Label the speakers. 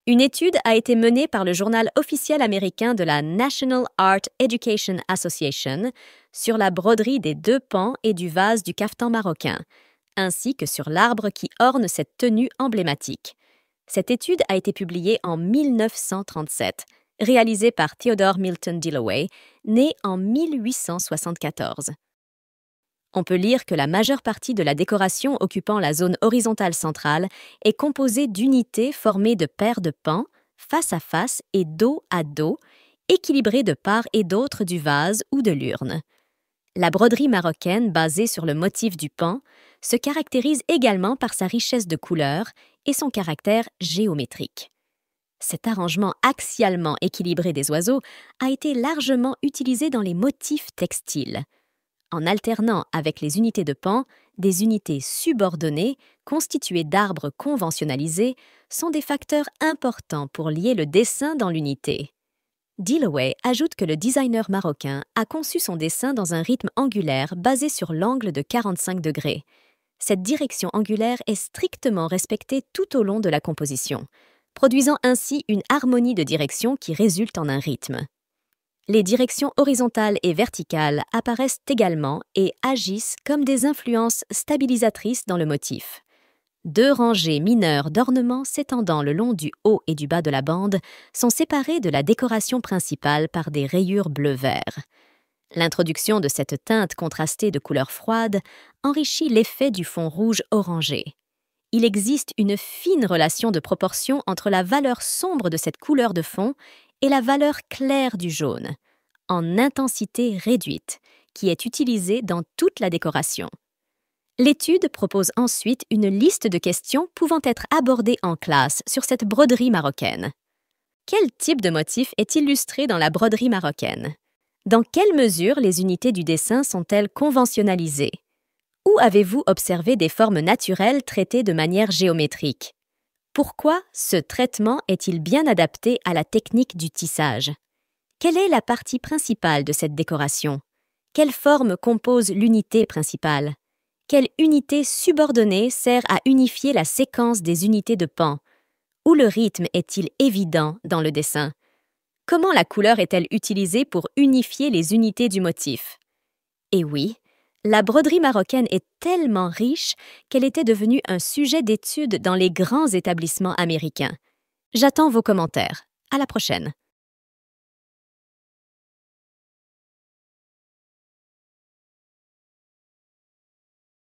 Speaker 1: Une étude a été menée par le journal officiel américain de la National Art Education Association sur la broderie des deux pans et du vase du caftan marocain, ainsi que sur l'arbre qui orne cette tenue emblématique. Cette étude a été publiée en 1937, réalisée par Theodore Milton Dillaway, né en 1874. On peut lire que la majeure partie de la décoration occupant la zone horizontale centrale est composée d'unités formées de paires de pans, face à face et dos à dos, équilibrées de part et d'autre du vase ou de l'urne. La broderie marocaine, basée sur le motif du pan, se caractérise également par sa richesse de couleurs et son caractère géométrique. Cet arrangement axialement équilibré des oiseaux a été largement utilisé dans les motifs textiles. En alternant avec les unités de pan, des unités subordonnées, constituées d'arbres conventionnalisés, sont des facteurs importants pour lier le dessin dans l'unité. Dillaway ajoute que le designer marocain a conçu son dessin dans un rythme angulaire basé sur l'angle de 45 degrés. Cette direction angulaire est strictement respectée tout au long de la composition, produisant ainsi une harmonie de direction qui résulte en un rythme. Les directions horizontales et verticales apparaissent également et agissent comme des influences stabilisatrices dans le motif. Deux rangées mineures d'ornements s'étendant le long du haut et du bas de la bande sont séparées de la décoration principale par des rayures bleu-vert. L'introduction de cette teinte contrastée de couleurs froides enrichit l'effet du fond rouge orangé. Il existe une fine relation de proportion entre la valeur sombre de cette couleur de fond et la valeur claire du jaune, en intensité réduite, qui est utilisée dans toute la décoration. L'étude propose ensuite une liste de questions pouvant être abordées en classe sur cette broderie marocaine. Quel type de motif est illustré dans la broderie marocaine? Dans quelle mesure les unités du dessin sont-elles conventionnalisées? Où avez-vous observé des formes naturelles traitées de manière géométrique? Pourquoi ce traitement est-il bien adapté à la technique du tissage? Quelle est la partie principale de cette décoration? Quelle forme compose l'unité principale? Quelle unité subordonnée sert à unifier la séquence des unités de pan? Où le rythme est-il évident dans le dessin? Comment la couleur est-elle utilisée pour unifier les unités du motif? Et oui, la broderie marocaine est tellement riche qu'elle était devenue un sujet d'étude dans les grands établissements américains. J'attends vos commentaires. À la prochaine.